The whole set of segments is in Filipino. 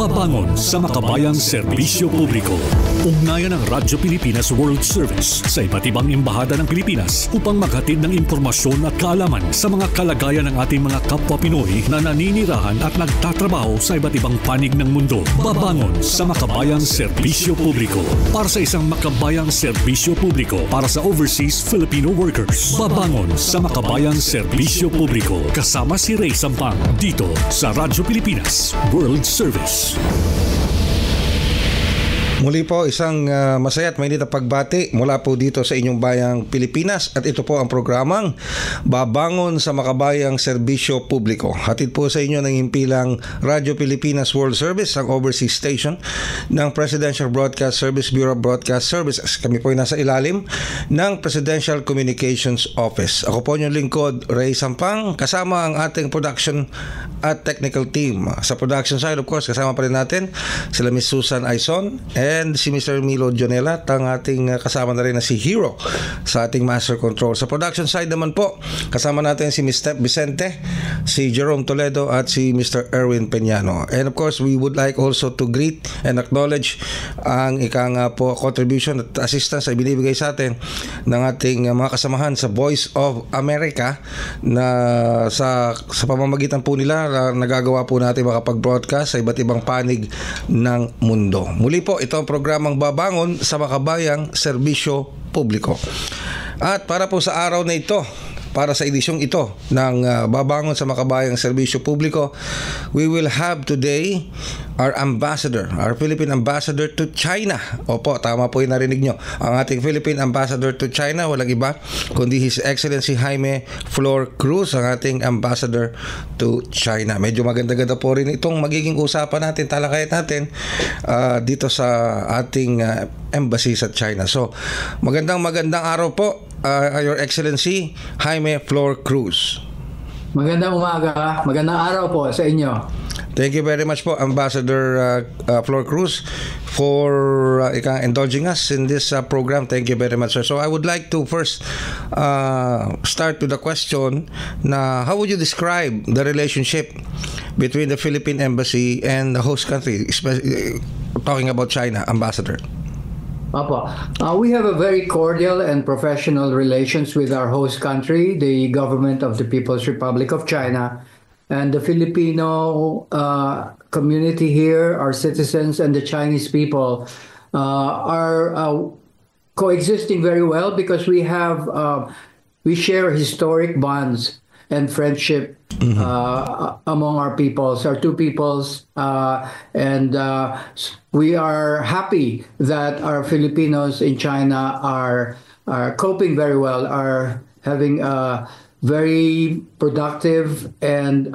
Babangon sa makabayang serbisyo publiko. Ugnayan ng Radyo Pilipinas World Service sa iba't ibang embahada ng Pilipinas upang maghatid ng impormasyon at kaalaman sa mga kalagayan ng ating mga kapwa Pinoy na naninirahan at nagtatrabaho sa iba't ibang panig ng mundo. Babangon sa makabayang serbisyo publiko para sa isang makabayang serbisyo publiko para sa overseas Filipino workers. Babangon sa makabayang serbisyo publiko kasama si Ray Sampang dito sa Radyo Pilipinas World Service. Muli po isang masaya at mainit na pagbati mula po dito sa inyong bayang Pilipinas at ito po ang programang Babangon sa Makabayang Serbisyo Publiko. Hatid po sa inyo ng himpilang Radyo Pilipinas World Service, ang overseas station ng Presidential Broadcast Service Bureau of Broadcast Services. Kami po ay nasa ilalim ng Presidential Communications Office. Ako po inyong lingkod, Ray Sampang, kasama ang ating production at technical team. Sa production side, of course, kasama pa rin natin sila Miss Susan Aison and si Mr. Milo Jonela, at ang ating kasama na rin na si Hero sa ating master control. Sa production side naman po, kasama natin si Ms. Steph Vicente, si Jerome Toledo at si Mr. Erwin Peñano. And of course, we would like also to greet and acknowledge ang ikang po contribution at assistance ay binibigay sa atin ng ating mga kasamahan sa Voice of America na sa pamamagitan po nila nagagawa po natin makapag-broadcast sa iba't ibang panig ng mundo. Muli po, ito ang programang Babangon sa Makabayang Serbisyo Publiko. At para po sa araw na ito, para sa edisyong ito ng Babangon sa Makabayang Serbisyo Publiko, we will have today our ambassador, our Philippine ambassador to China. Opo, tama po yung narinig nyo. Ang ating Philippine ambassador to China, walang iba kundi His Excellency Jaime Flor Cruz, ang ating ambassador to China. Medyo maganda-ganda po rin itong magiging usapan natin, talakayan natin dito sa ating embassy sa China. So, magandang araw po, Your Excellency Jaime Flor Cruz. Magandang umaga, magandang araw po sa inyo. Thank you very much po, Ambassador Flor Cruz, for indulging us in this program. Thank you very much, sir. So I would like to first start with the question na how would you describe the relationship between the Philippine Embassy and the host country, especially talking about China, Ambassador? We have a very cordial and professional relations with our host country, the government of the People's Republic of China, and the Filipino community here, our citizens, and the Chinese people are coexisting very well because we share historic bonds and friendship among our peoples, our two peoples, and we are happy that our Filipinos in China are coping very well, are having very productive and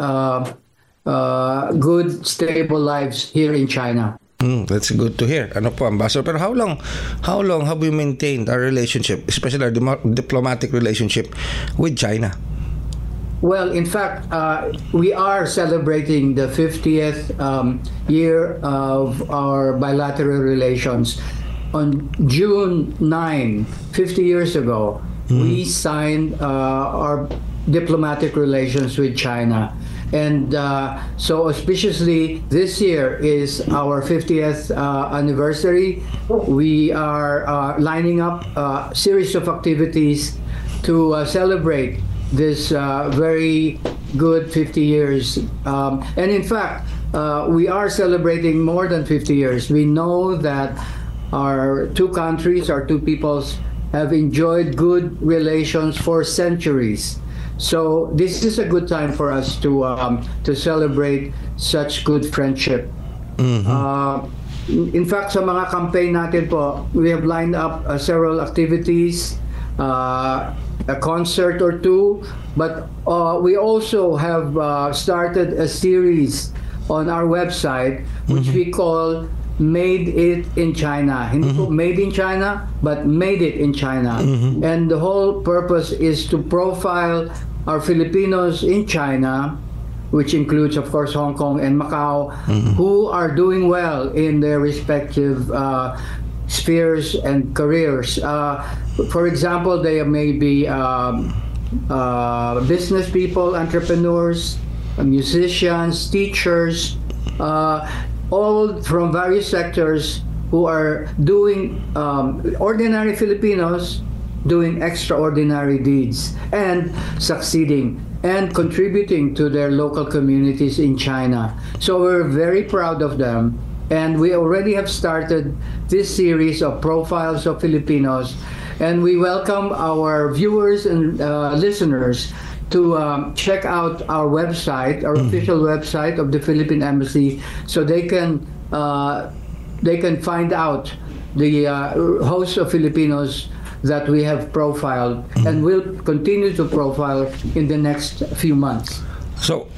good, stable lives here in China. That's good to hear. Ano po, Ambassador? Pero how long have we maintained our relationship, especially our diplomatic relationship with China? Well, in fact, we are celebrating the 50th year of our bilateral relations. On June 9, 50 years ago, we signed our diplomatic relations with China. And so auspiciously, this year is our 50th anniversary. We are lining up a series of activities to celebrate this very good 50 years. And in fact, we are celebrating more than 50 years. We know that our two countries, our two peoples, have enjoyed good relations for centuries. So this is a good time for us to celebrate such good friendship. In fact, sa mga campaign natin po, we have lined up several activities, a concert or two, but we also have started a series on our website which we call Made It in China. Hindi po made in China, but made it in China. And the whole purpose is to profile our Filipinos in China, which includes, of course, Hong Kong and Macau, who are doing well in their respective spheres and careers. For example, they may be business people, entrepreneurs, musicians, teachers, all from various sectors who are doing ordinary Filipinos doing extraordinary deeds and succeeding and contributing to their local communities in China. So we're very proud of them. And we already have started this series of profiles of Filipinos. And we welcome our viewers and listeners to check out our website, our official website of the Philippine Embassy, so they can find out the host of Filipinos that we have profiled and will continue to profile in the next few months. So,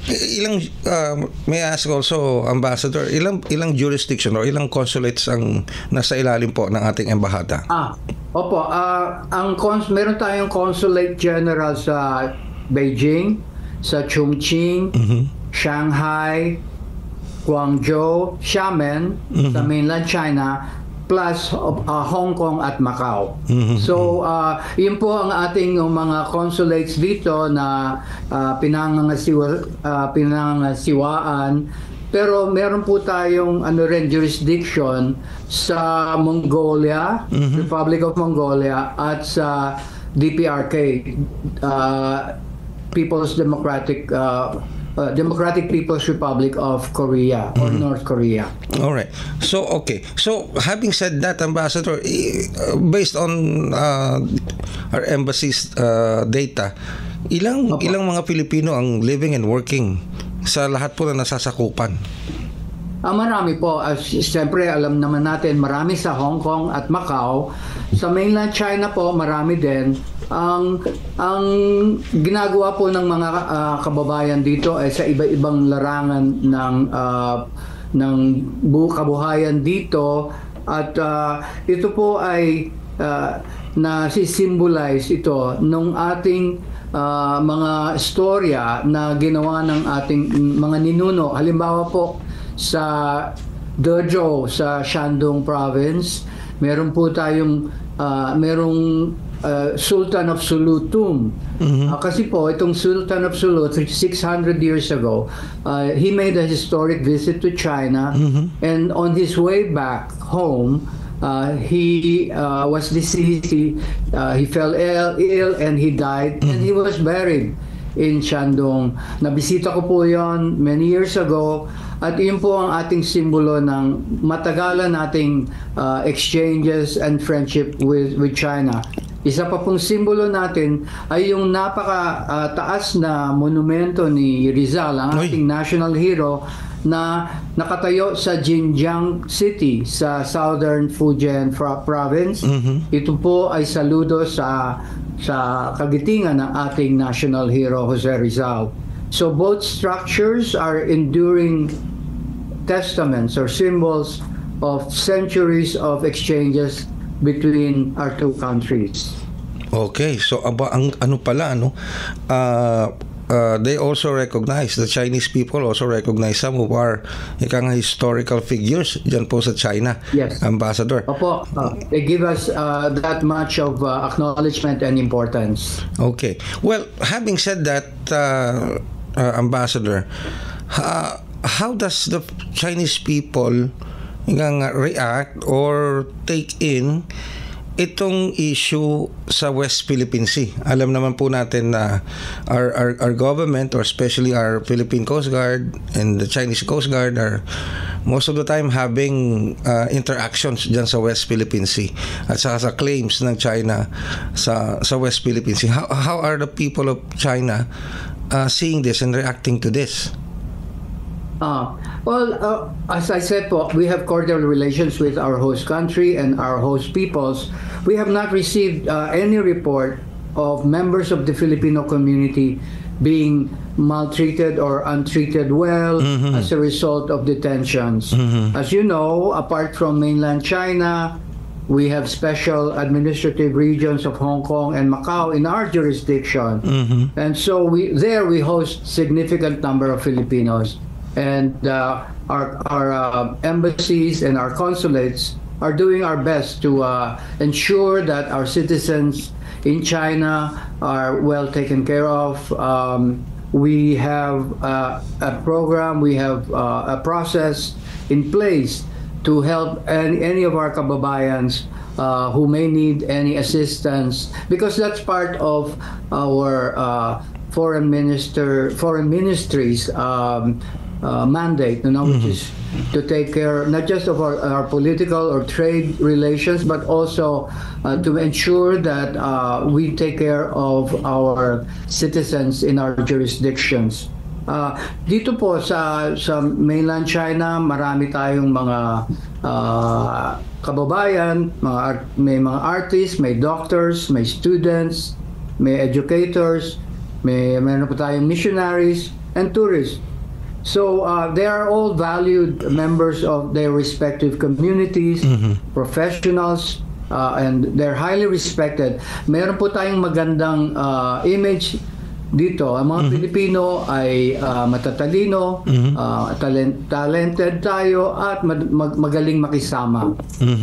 may I ask also, Ambassador, ilang jurisdiction o ilang consulates ang nasa ilalim po ng ating embahada? Opo, meron tayong consulate general sa Beijing, sa Chongqing, Shanghai, Guangzhou, Xiamen, sa mainland China, plus Hong Kong at Macau. So, yun po ang ating mga consulates dito na pinangangasiwaan. Pero meron po tayong jurisdiction sa Mongolia, Republic of Mongolia, at sa DPRK, Democratic People's Republic of Korea or North Korea. All right. So, okay. So, having said that, Ambassador, based on our embassy's data, ilang mga Pilipino ang living and working sa lahat po na nasasakupan? Marami po. Siyempre, alam naman natin, marami sa Hong Kong at Macau. Sa mainland China po, marami din. Ang ginagawa po ng mga kababayan dito ay sa iba-ibang larangan ng kabuhayan dito, at ito po ay nasi-symbolize ito nung ating mga istorya na ginawa ng ating mga ninuno. Halimbawa po sa Dezhou sa Shandong province, meron po tayong Sultan of Sulu tomb. Kasi po itong Sultan of Sulu 600 years ago, he made a historic visit to China, and on his way back home, he was deceased. He fell ill and he died, and he was buried in Shandong. Nabisita ko po yon many years ago, at yun po ang ating simbolo ng matagalan nating exchanges and friendship with China. Isa pa pong simbolo natin ay yung napaka-taas na monumento ni Rizal, ang ating national hero, na nakatayo sa Jinjiang City sa Southern Fujian Province. Ito po ay saludo sa kagitingan ng ating national hero, Jose Rizal. So both structures are enduring testaments or symbols of centuries of exchanges between our two countries. Okay, so they also recognize, the Chinese people also recognize some of our historical figures dyan po sa China. Yes. Ambassador. Opo, they give us that much of acknowledgement and importance. Okay. Well, having said that, Ambassador, how does the Chinese people react or take in itong issue sa West Philippine Sea? Alam naman po natin na our government, or especially our Philippine Coast Guard and the Chinese Coast Guard, are most of the time having interactions dyan sa West Philippine Sea at sa claims ng China sa West Philippine Sea. How are the people of China seeing this and reacting to this? As I said po, we have cordial relations with our host country and our host peoples. We have not received any report of members of the Filipino community being maltreated or untreated well as a result of detentions. As you know, apart from mainland China, we have special administrative regions of Hong Kong and Macau in our jurisdiction. And so we host significant number of Filipinos. And our embassies and our consulates are doing our best to ensure that our citizens in China are well taken care of. We have a program, we have a process in place to help any of our kababayans who may need any assistance, because that's part of our foreign ministry's mandate, which is to take care not just of our political or trade relations, but also to ensure that we take care of our citizens in our jurisdictions. Dito po sa mainland China, marami tayong mga kababayan, may mga artists, may doctors, may students, may educators, meron po tayong missionaries and tourists. So they are all valued members of their respective communities, professionals, and they're highly respected. Meron po tayong magandang image dito. Ang mga Pilipino ay matatalino, talented tayo, at magaling makisama.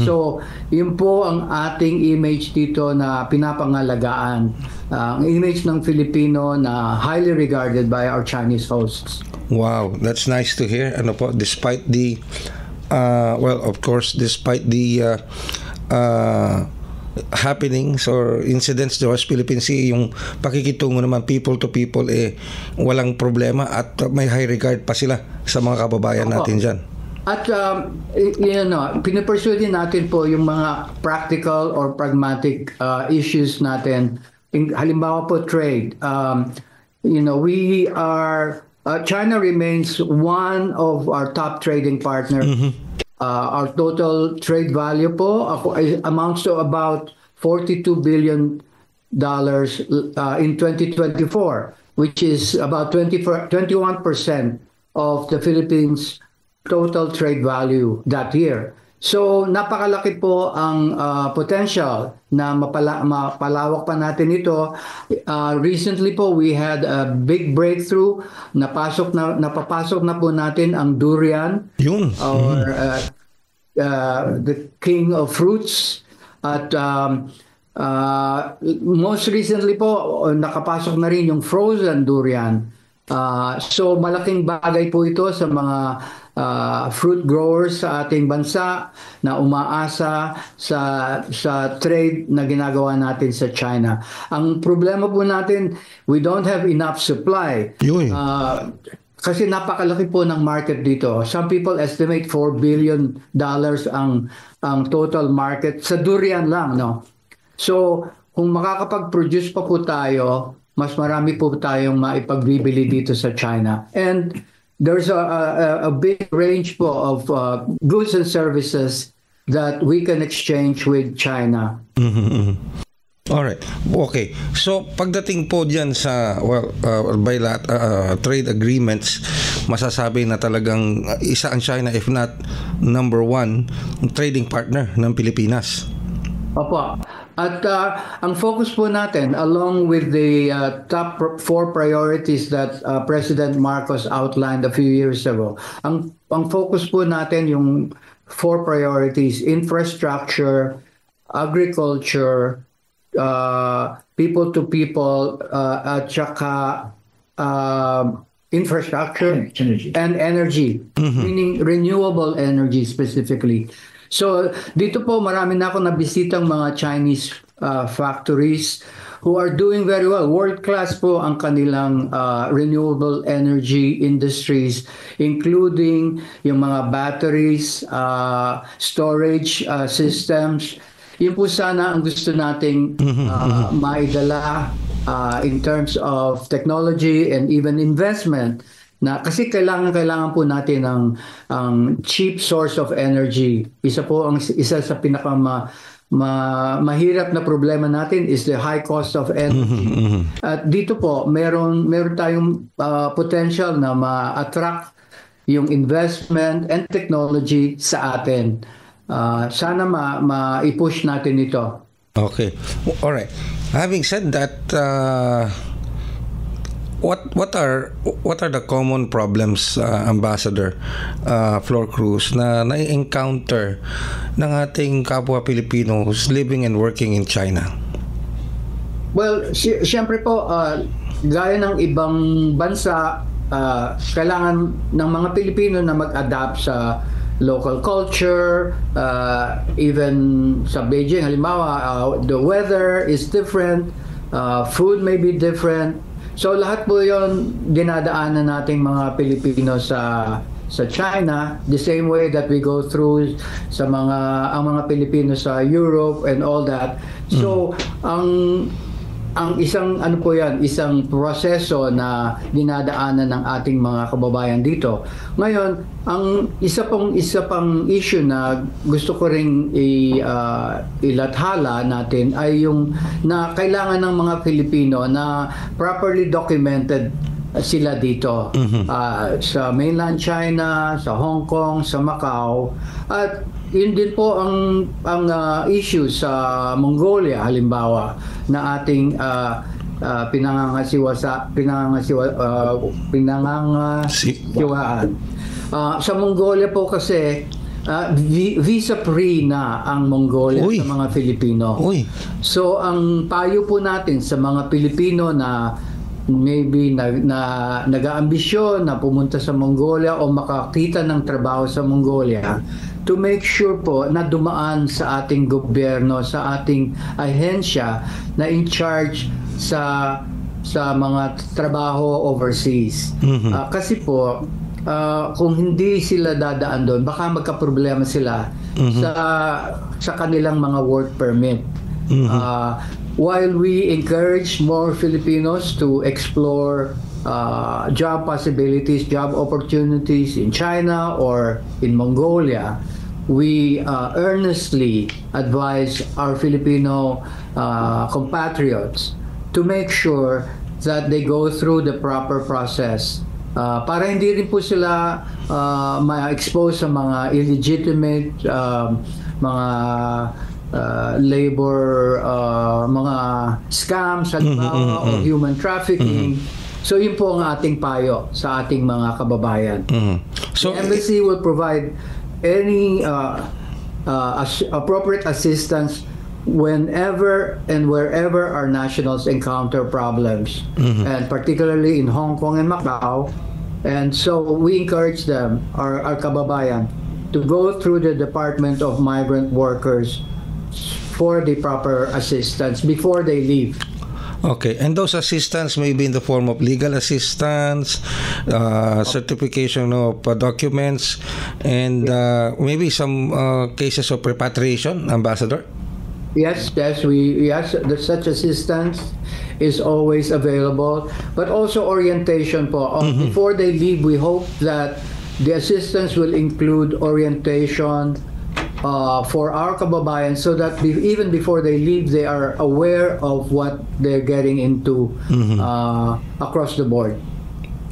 So, yun po ang ating image dito na pinapangalagaan. Ang image ng Filipino na highly regarded by our Chinese hosts. Wow, that's nice to hear. Ano po, despite the well, of course, despite the happenings or incidents sa West Philippine Sea, yung pakikitungo naman people to people walang problema at may high regard pa sila sa mga kababayan natin dyan. At pinipursue din natin po yung mga practical or pragmatic issues natin. Halimbawa po trade. We are China remains one of our top trading partners. Our total trade value po amounts to about $42 billion in 2024, which is about 21% of the Philippines' total trade value that year. So napakalaki po ang potential na mapalawak pa natin ito. Recently po we had a big breakthrough. Napapasok na po natin ang durian, or the king of fruits. At most recently po nakapasok na rin yung frozen durian. So malaking bagay po ito sa mga fruit growers sa ating bansa na umaasa sa trade na ginagawa natin sa China. Ang problema po natin, we don't have enough supply. Kasi napakalaki po ng market dito. Some people estimate $4 billion ang total market sa durian lang, no? So, kung makakapag-produce pa po tayo, mas marami po tayong maipagbibili dito sa China. And there's a big range po of goods and services that we can exchange with China. Alright. Okay. So, pagdating po dyan sa trade agreements, masasabi na talagang isa ang China, if not number one, trading partner ng Pilipinas. Opo. At ang focus po natin, along with the top 4 priorities that President Marcos outlined a few years ago, ang focus po natin yung 4 priorities: infrastructure, agriculture, people to people, at saka infrastructure and energy, meaning renewable energy specifically. So dito po marami na ako nabisitang mga Chinese factories who are doing very well. World class po ang kanilang renewable energy industries, including yung mga batteries, storage systems. Yun po sana ang gusto nating maidala in terms of technology and even investment. Kasi kailangan po natin ang cheap source of energy. Isa sa mahirap na problema natin is the high cost of energy. At dito po meron tayong potential na ma-attract yung investment and technology sa atin. Sana ma-i-push natin ito. Okay. All right. Having said that, what are the common problems, Ambassador Flor Cruz, na nai-encounter ng ating kapwa Pilipino who's living and working in China? Well, siyempre po, gaya ng ibang bansa, kailangan ng mga Pilipino na mag-adapt sa local culture, even sa Beijing, halimbawa, the weather is different, food may be different. So lahat po yon dinadaanan nating mga Pilipino sa China, the same way that we go through sa ang mga Pilipino sa Europe and all that. So ang isang isang proseso na dinadaanan ng ating mga kababayan dito. Ngayon, ang isa pang issue na gusto ko ring ilathala natin ay yung na kailangan ng mga Pilipino na properly documented sila dito sa mainland China, sa Hong Kong, sa Macau, at yun din po ang issue sa Mongolia halimbawa na ating pinangangasiwaan. Sa Mongolia po kasi visa free na ang Mongolia sa mga Filipino. So ang payo po natin sa mga Pilipino na maybe nag-aambisyon na pumunta sa Mongolia o makakita ng trabaho sa Mongolia, to make sure po na dumaan sa ating gobyerno, sa ating ahensya na in charge sa mga trabaho overseas. Kasi po, kung hindi sila dadaan doon, baka magka-problema sila sa kanilang mga work permit. While we encourage more Filipinos to explore job possibilities, job opportunities in China or in Mongolia, we earnestly advise our Filipino compatriots to make sure that they go through the proper process para hindi rin po sila ma-expose sa mga illegitimate mga labor, mga scams o human trafficking. So yun po ang ating payo sa ating mga kababayan. So the embassy will provide any appropriate assistance whenever and wherever our nationals encounter problems, and particularly in Hong Kong and Macau. And so we encourage them, our kababayan, to go through the Department of Migrant Workers for the proper assistance before they leave. Okay, and those assistance may be in the form of legal assistance, certification of documents, and maybe some cases of repatriation, Ambassador? Yes, such assistance is always available, but also orientation po. Before they leave, we hope that the assistance will include orientation for our kababayan, so that even before they leave, they are aware of what they're getting into across the board.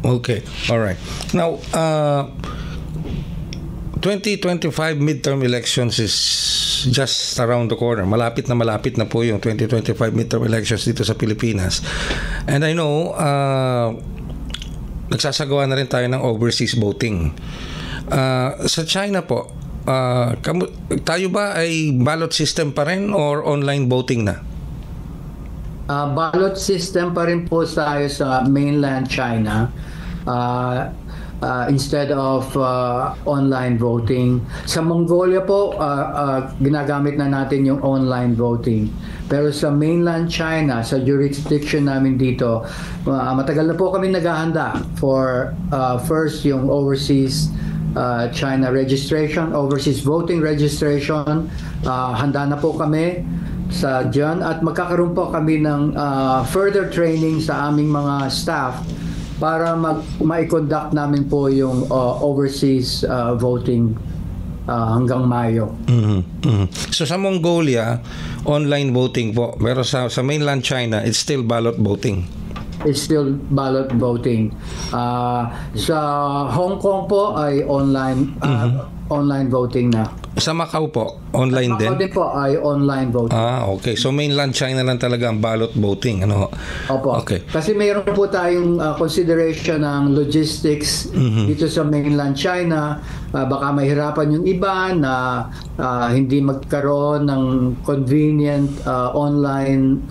Okay, all right. Now, 2025 midterm elections is just around the corner. Malapit na po yung 2025 midterm elections dito sa Pilipinas. And I know, nagsasagawa na rin tayo ng overseas voting. Sa China po, tayo ba ay ballot system pa rin or online voting na? Ballot system pa rin po tayo sa mainland China. Instead of online voting. Sa Mongolia po, ginagamit na natin yung online voting. Pero sa mainland China, sa jurisdiction namin dito, matagal na po kami naghahanda for first yung overseas China registration, overseas voting registration. Handa na po kami sa dyan at magkakaroon po kami ng further training sa aming mga staff para ma-conduct namin po yung overseas voting hanggang Mayo. So sa Mongolia, online voting po. Pero sa mainland China, it's still ballot voting. It's still ballot voting. Sa Hong Kong po ay online online voting na. Sa Macau po, online din? Macau din po ay online voting. Okay. So mainland China lang talaga ang ballot voting, ano? Opo. Okay. Kasi mayroon po tayong consideration ng logistics dito sa mainland China. Baka mahirapan yung iba na hindi magkaroon ng convenient online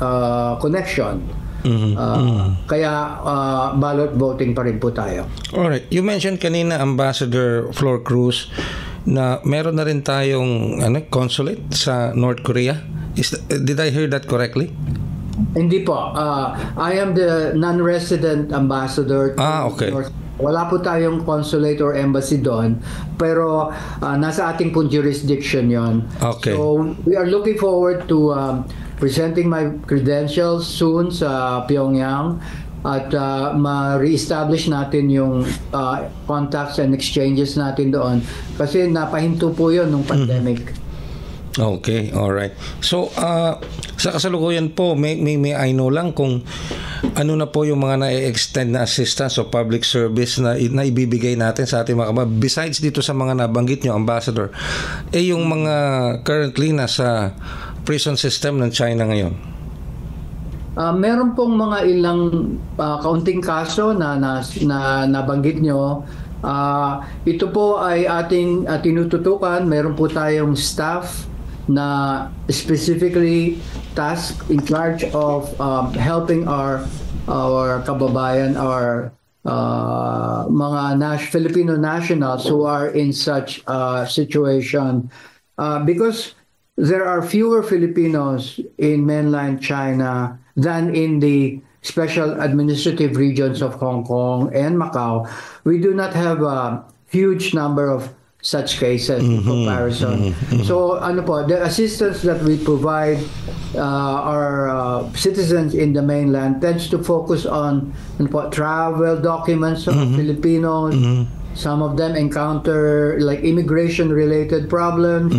connection. Kaya ballot voting pa rin po tayo. Alright. You mentioned kanina, Ambassador Flor Cruz, na meron na rin tayong consulate sa North Korea. Did I hear that correctly? Hindi po. I am the non-resident ambassador to Okay. North. Wala po tayong consulate or embassy doon, pero nasa ating pong jurisdiction yon. Okay. So we are looking forward to presenting my credentials soon sa Pyongyang at ma-reestablish natin yung contacts and exchanges natin doon kasi napahinto po yun nung pandemic. Okay, all right. So, sa kasalukuyan po, may I know lang kung ano na po yung mga na-extend na assistance o public service na ibibigay natin sa ating mga kababayan. Besides dito sa mga nabanggit nyo, Ambassador, yung mga currently nasa prison system ng China ngayon. Meron pong mga ilang kaunting kaso na nabanggit nyo. Ito po ay ating tinututukan. Meron po tayong staff na specifically tasked in charge of helping our kababayan, our mga Filipino nationals who are in such situation. Because there are fewer Filipinos in mainland China than in the special administrative regions of Hong Kong and Macau. We do not have a huge number of such cases in comparison. So the assistance that we provide our citizens in the mainland tends to focus on travel documents of Filipinos. Some of them encounter like immigration related problems.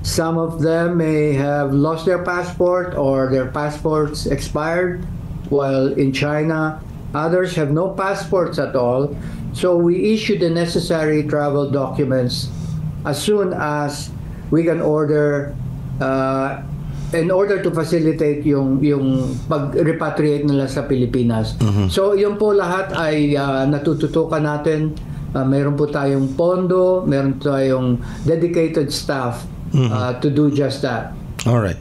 Some of them may have lost their passport or their passports expired while in China. Others have no passports at all. So we issue the necessary travel documents as soon as we can order in order to facilitate yung pag-repatriate nila sa Pilipinas. So yun po lahat ay natututukan natin. Meron po tayong pondo, meron tayong dedicated staff to do just that. All right.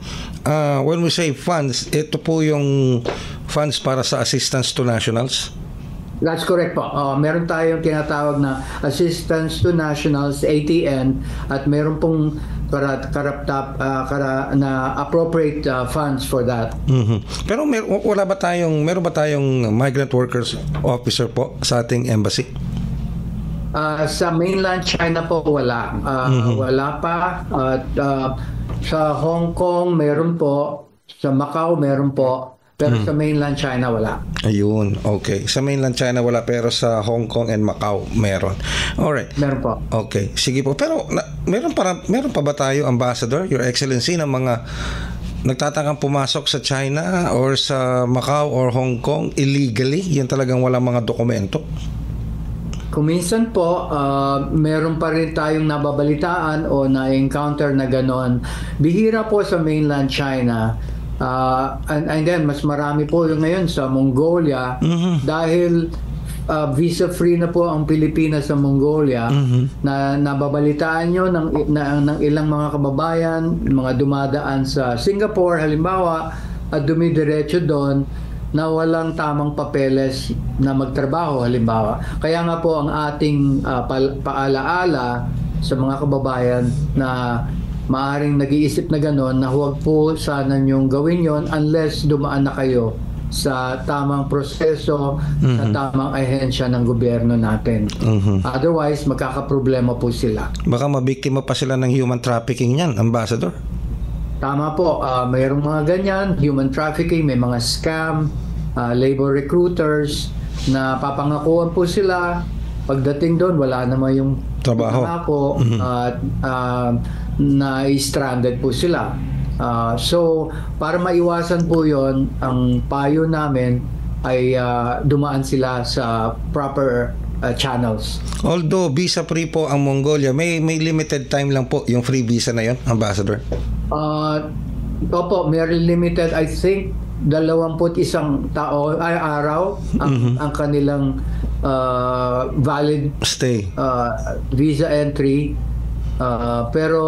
When we say funds, ito po yung funds para sa assistance to nationals? That's correct po. Meron tayong tinatawag na Assistance to Nationals, ATN, at meron pong na appropriate funds for that. Pero meron ba tayong migrant workers officer po sa ating embassy? Sa mainland China po wala. Wala pa. Sa Hong Kong meron po. Sa Macau meron po. Pero sa mainland China wala. Ayun, okay. Sa mainland China wala, pero sa Hong Kong and Macau meron. Alright. Meron po. Okay, sige po. Pero meron pa ba tayo, Ambassador, Your Excellency, ng mga nagtatakang pumasok sa China or sa Macau or Hong Kong illegally? Yan talagang walang mga dokumento? Kuminsan po, meron pa rin tayong nababalitaan o na-encounter na ganon. Bihira po sa mainland China. And then mas marami po yung ngayon sa Mongolia dahil visa-free na po ang Pilipinas sa Mongolia. Na nababalitaan nyo ng ilang mga kababayan, mga dumadaan sa Singapore halimbawa at dumidiretso doon na walang tamang papeles na magtrabaho halimbawa. Kaya nga po ang ating paalaala sa mga kababayan na maaring nag-iisip na gano'n na huwag po sana niyong gawin yon unless dumaan na kayo sa tamang proseso, sa tamang ahensya ng gobyerno natin. Otherwise, magkakaproblema po sila. Baka mabiktima pa sila ng human trafficking yan, Ambassador? Tama po. Mayroong mga ganyan, human trafficking, may mga scam, labor recruiters, na papangakuan po sila. Pagdating doon, wala naman yung trabaho. At na-stranded po sila. So, para maiwasan po yon, ang payo namin ay dumaan sila sa proper channels. Although visa-free po ang Mongolia, may limited time lang po yung free visa na yon, Ambassador? Opo, may limited, I think, 21 araw ang kanilang valid stay visa entry. Pero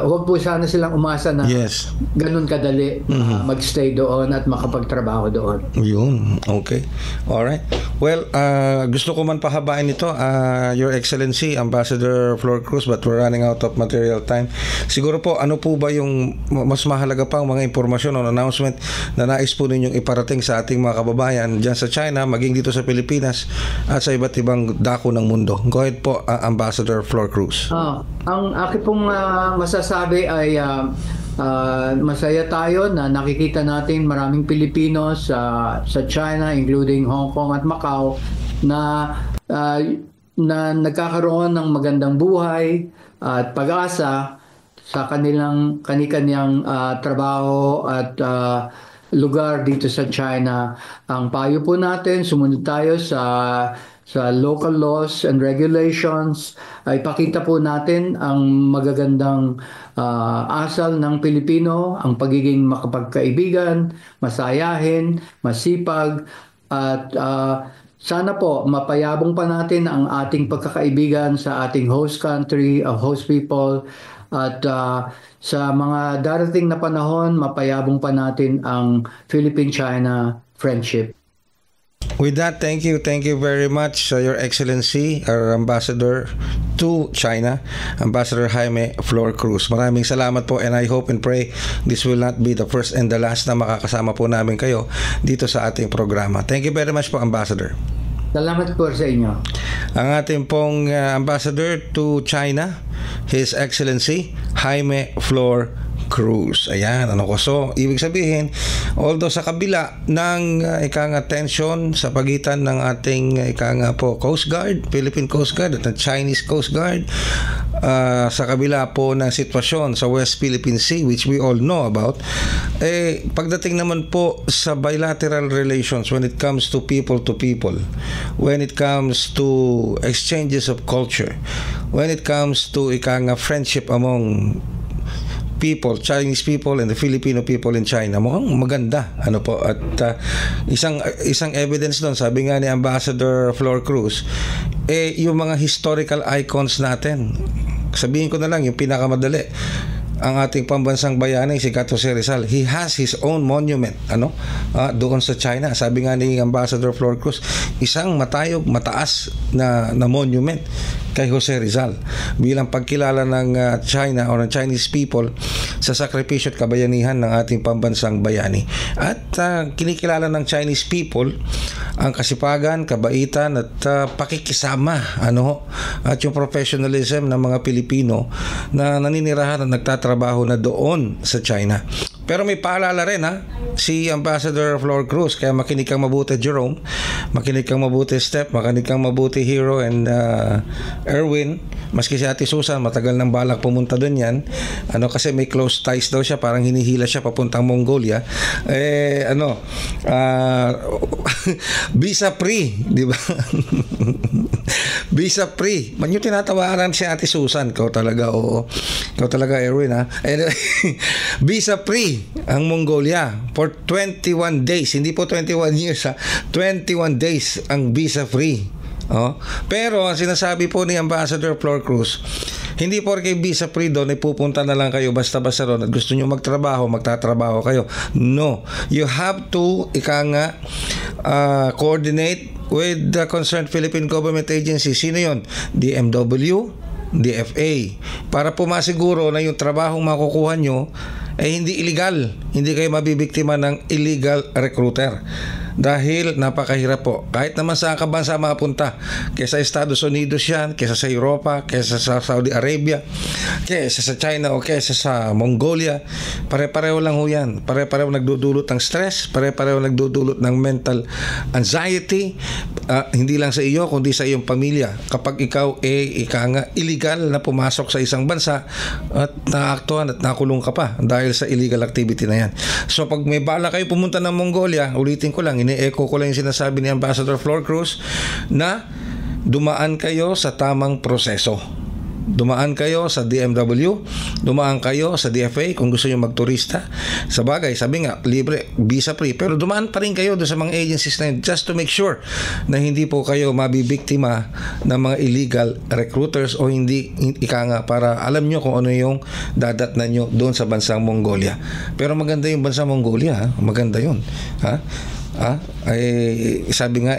huwag po sana silang umasa na Yes. ganun kadali magstay doon at makapagtrabaho doon. Yun, okay. Alright. Well, gusto ko man pahabain ito, Your Excellency, Ambassador Flor Cruz, but we're running out of material time. Siguro po, ano po ba yung mas mahalaga pang mga impormasyon o announcement na nais po ninyong iparating sa ating mga kababayan dyan sa China, maging dito sa Pilipinas at sa iba't ibang dako ng mundo? Go ahead po, Ambassador Flor Cruz. Ang aking pong masasabi ay masaya tayo na nakikita natin maraming Pilipino sa China, including Hong Kong at Macau, na nagkakaroon ng magandang buhay at pag-asa sa kani-kaniyang trabaho at lugar dito sa China. Ang payo po natin, sumunod tayo sa local laws and regulations. Ay pakita po natin ang magagandang asal ng Pilipino, ang pagiging makapagkaibigan, masayahin, masipag, at sana po mapayabong pa natin ang ating pagkakaibigan sa ating host country, host people, at sa mga darating na panahon, mapayabong pa natin ang Philippine-China friendship. With that, thank you very much, Your Excellency, our Ambassador to China, Ambassador Jaime Flor Cruz. Maraming salamat po, and I hope and pray this will not be the first and the last na makakasama po namin kayo dito sa ating programa. Thank you very much po, Ambassador. Salamat po sa inyo. Ang ating pong Ambassador to China, His Excellency Jaime Flor Cruz. Ayan, so ibig sabihin, although sa kabila ng tension sa pagitan ng ating Coast Guard, Philippine Coast Guard at Chinese Coast Guard, sa kabila po ng sitwasyon sa West Philippine Sea, which we all know about, pagdating naman po sa bilateral relations, when it comes to people, when it comes to exchanges of culture, when it comes to friendship among people, Chinese people and the Filipino people in China, mukhang maganda. At isang evidence doon, sabi nga ni Ambassador Flor Cruz, yung mga historical icons natin, sabihin ko na lang yung pinakamadali, ang ating pambansang bayani, si Jose Rizal, he has his own monument doon sa China. Sabi nga ni Ambassador Flor Cruz, isang mataas na monument kay Jose Rizal bilang pagkilala ng China o ng Chinese people sa sakripisyo at kabayanihan ng ating pambansang bayani. At kinikilala ng Chinese people ang kasipagan, kabaitan at pakikisama at yung professionalism ng mga Pilipino na naninirahan at nagtatrabaho na doon sa China. Pero may paalala rin si Ambassador Flor Cruz, kaya makinig kang mabuti, Jerome, makinig kang mabuti, Step, makinig kang mabuti, Hero and Erwin. Maski si Ate Susan, matagal nang balak pumunta doon yan, kasi may close ties daw siya, parang hinihila siya papuntang Mongolia. Visa free, di ba? Visa free. Man yung tinatawaran si Ate Susan, ikaw talaga, Erwin, Anyway, visa free ang Mongolia for 21 days, hindi po 21 years 21 days ang visa free. Pero ang sinasabi po ni Ambassador Flor Cruz, hindi po kay visa free doon ay pupunta na lang kayo basta-basta doon at gusto nyo magtatrabaho kayo. No, you have to coordinate with the concerned Philippine government agency. Sino yon? DMW, DFA, para po masiguro na yung trabahong makukuha nyo ay hindi illegal, hindi kayo mabibiktima ng illegal recruiter. Dahil napakahirap po. Kahit naman sa kabansa mapunta, kesa Estados Unidos yan, kesa sa Europa, kesa sa Saudi Arabia, kesa sa China o kesa sa Mongolia, pare-pareho lang ho yan. Pare-pareho nagdudulot ng stress, pare-pareho nagdudulot ng mental anxiety, hindi lang sa iyo kundi sa iyong pamilya. Kapag ikaw illegal na pumasok sa isang bansa at naaktuhan at nakulong ka pa dahil sa illegal activity na yan. So pag may bala kayo pumunta ng Mongolia, ulitin ko lang, ini-echo ko lang yung sinasabi ni Ambassador Flor Cruz, na dumaan kayo sa tamang proseso. dumaan kayo sa DMW, dumaan kayo sa DFA kung gusto nyo magturista. Sa bagay, sabi nga, libre, visa free, pero dumaan pa rin kayo doon sa mga agencies na yun just to make sure na hindi po kayo mabibiktima ng mga illegal recruiters o hindi ika nga, para alam nyo kung ano yung dadatnan nyo doon sa bansang Mongolia. Pero maganda yung bansang Mongolia, ha? Maganda yun, ha? Sabi nga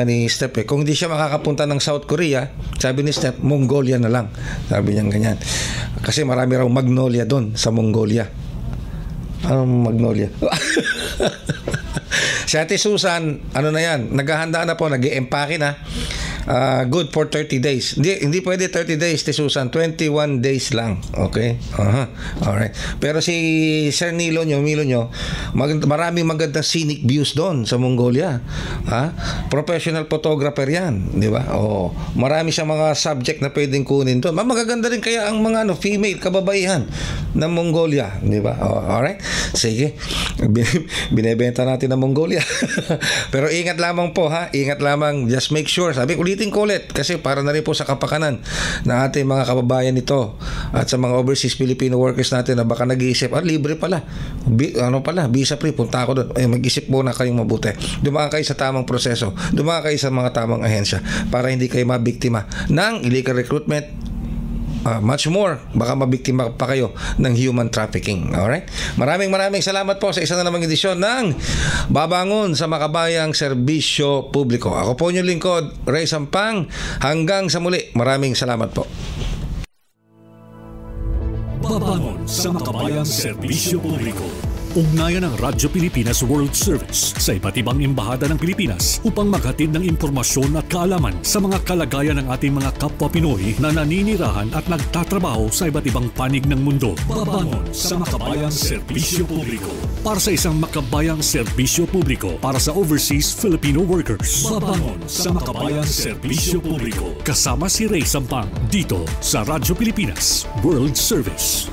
ni Step, kung hindi siya makakapunta ng South Korea, sabi ni Step, Mongolia na lang. Sabi niya ganyan. Kasi marami raw magnolia doon sa Mongolia. Anong magnolia? Si Ate Susan, ano na yan, naghahanda na po, nag-i-empake na. Good for 30 days. Hindi pwede 30 days, Ate Susan, 21 days lang. Okay? Alright. Pero si Sir Milo nyo, maraming magandang scenic views doon sa Mongolia. Professional photographer yan, di ba? Marami siyang mga subject na pwedeng kunin doon. Magaganda rin kaya ang mga female kababaihan ng Mongolia, di ba? Alright? Sige. Binebenta natin ang Mongolia. Pero ingat lamang po, ha? Ingat lamang. Just make sure. Sabi, ulitin ko ulit kasi para na rin po sa kapakanan ng ating mga kababayan nito at sa mga overseas Filipino workers natin na baka nag-iisip, libre pala. Visa free, punta ako doon. Mag-isip muna kayong mabuti. Dumaan kayo sa tamang proseso. Dumaan kayo sa mga tamang ahensya para hindi kayo mabiktima ng illegal recruitment. Much more, baka mabiktima pa kayo ng human trafficking. Alright? Maraming salamat po sa isa na namang edisyon ng Babangon sa Makabayang Serbisyo Publiko. Ako po inyong lingkod, Ray Sampang. Hanggang sa muli, maraming salamat po. Babangon sa Makabayang Serbisyo Publiko. Ugnayan ng Radyo Pilipinas World Service sa iba't ibang embahada ng Pilipinas upang maghatid ng impormasyon at kaalaman sa mga kalagayan ng ating mga kapwa Pinoy na naninirahan at nagtatrabaho sa iba't ibang panig ng mundo. Babangon sa Makabayang Serbisyo Publiko. Para sa isang makabayang serbisyo publiko para sa overseas Filipino workers. Babangon sa Makabayang Serbisyo Publiko. Kasama si Ray Sampang dito sa Radyo Pilipinas World Service.